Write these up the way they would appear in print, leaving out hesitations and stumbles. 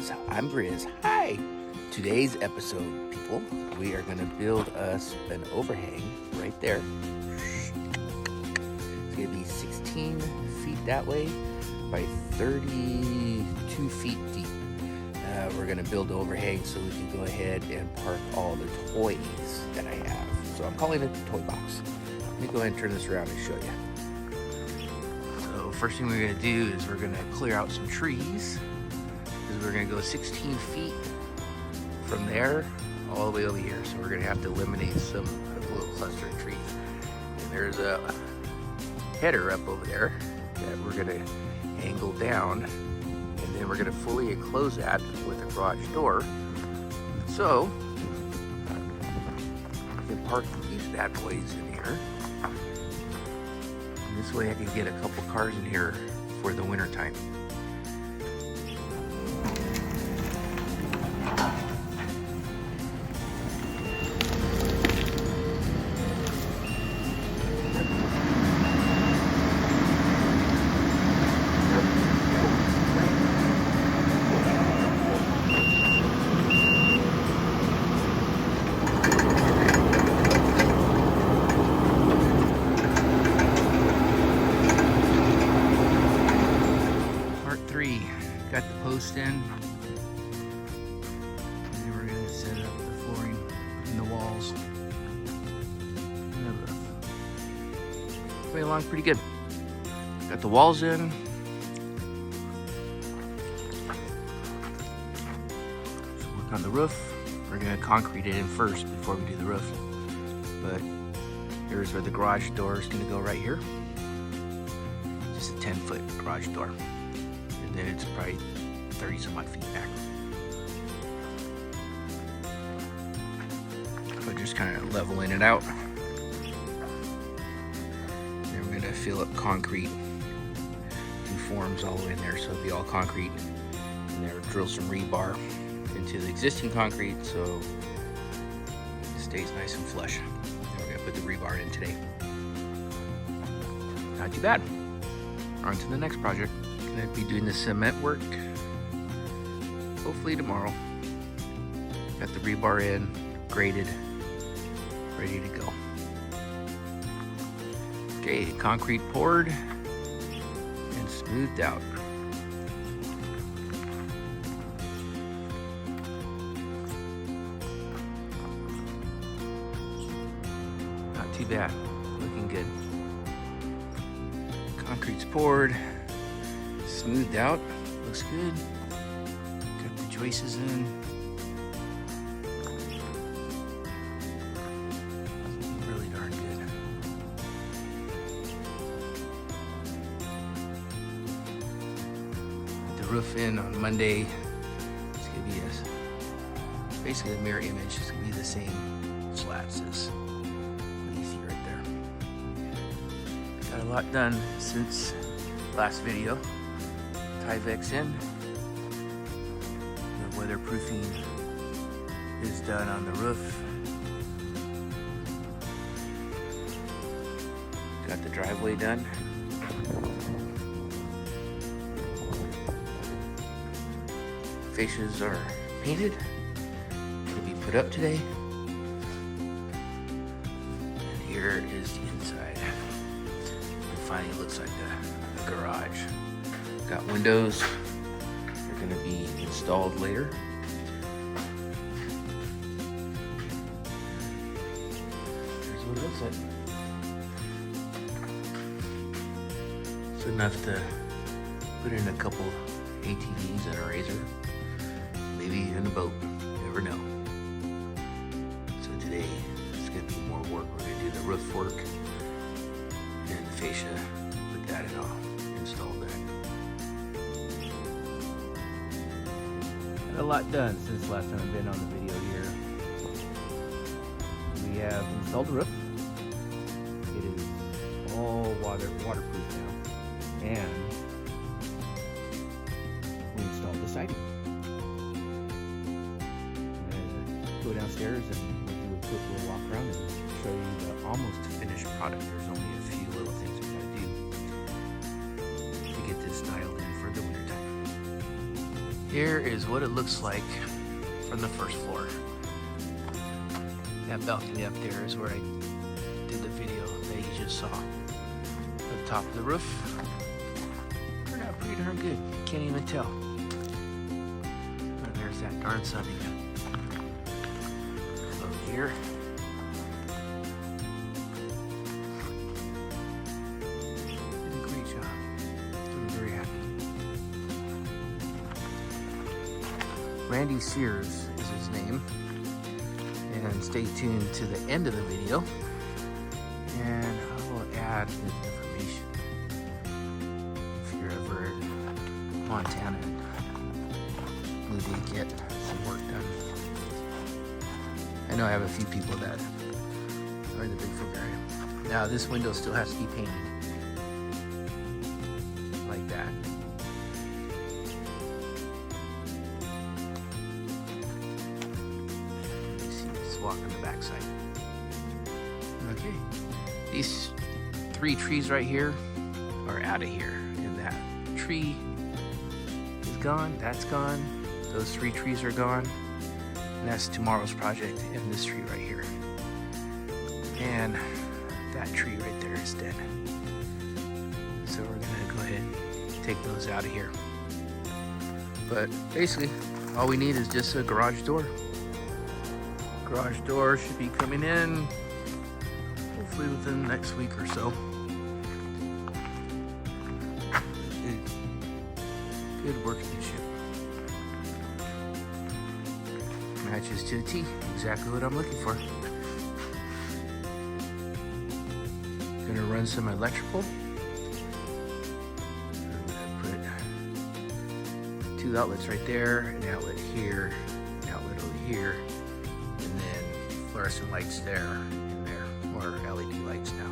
Briz. I'm Briz. Hi! Today's episode, people, we are going to build us an overhang right there. It's going to be 16 feet that way by 32 feet deep. We're going to build the overhang so we can go ahead and park all the toys that I have. So I'm calling it the toy box. Let me go ahead and turn this around and show you. So first thing we're going to do is we're going to clear out some trees. We're going to go 16 feet from there all the way over here. So we're going to have to eliminate some little cluster of trees. And there's a header up over there that we're going to angle down. And then we're going to fully enclose that with a garage door. So I can park these bad boys in here. And this way I can get a couple cars in here for the winter time. Got the post in, and then we're going to set up the flooring and the walls and the roof. Way along pretty good. Got the walls in. So work on the roof. We're going to concrete it in first before we do the roof. But here's where the garage door is going to go right here. Just a 10-foot garage door. And then it's probably 30 some odd feet back. But just kind of leveling it out. Then we're going to fill up concrete. Two forms all the way in there, so it'll be all concrete. And there, drill some rebar into the existing concrete so it stays nice and flush. And we're going to put the rebar in today. Not too bad. On to the next project. Gonna be doing the cement work hopefully tomorrow. Got the rebar in, graded, ready to go. Okay, concrete poured and smoothed out. Not too bad, looking good. Concrete's poured. Smoothed out, looks good. Got the joists in. Really darn good. The roof in on Monday. It's gonna be basically a mirror image. It's gonna be the same slats as what you see right there. Got a lot done since last video. Tyvek's in. The weatherproofing is done on the roof. Got the driveway done. Fascias are painted. It'll be put up today. And here is the inside. It finally looks like a garage. Got windows. They're going to be installed later. Here's what it looks like. It's enough to put in a couple ATVs and a razor. Maybe even a boat. You never know. So today it's going to be more work. We're going to do the roof work and the fascia. Put that in all. Install that. A lot done since last time I've been on the video here. We have installed the roof. It is all waterproof now. And we installed the siding. I'm gonna go downstairs and we'll do a quick little walk around and show you the almost finished product. There's only a few little things we gotta do to get this dialed in for the winter time. Here is what it looks like from the first floor. That balcony up there is where I did the video that you just saw. The top of the roof turned out pretty darn good. Can't even tell. And there's that darn sun again. Over here. Did a great job. I'm very happy. Randy Sears is his name. And stay tuned to the end of the video. And I will add his information. If you're ever in Montana, we did get some work done. I know I have a few people that are in the Bigfork area. Now this window still has to be painted. Like that. Let's walk on the back side. Okay. These 3 trees right here are out of here. And that tree is gone. That's gone. Those 3 trees are gone. And that's tomorrow's project. And this tree right here. And that tree right there is dead. So we're gonna go ahead and take those out of here. But basically, all we need is just a garage door. Garage door should be coming in hopefully within the next week or so. Good workmanship. Matches to a T. Exactly what I'm looking for. Gonna run some electrical. I'm gonna put 2 outlets right there, an outlet here, an outlet over here, and then fluorescent lights there and there, or LED lights now.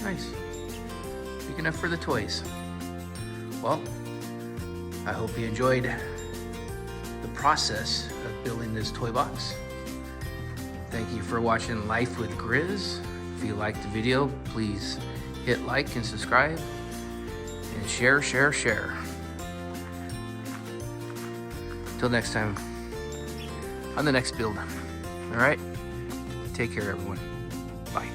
Nice. Big enough for the toys. Well, I hope you enjoyed the process of building this toy box. Thank you for watching Life with Grizz. If you liked the video, please hit like and subscribe and share. Till next time, on the next build. All right? Take care, everyone. Bye.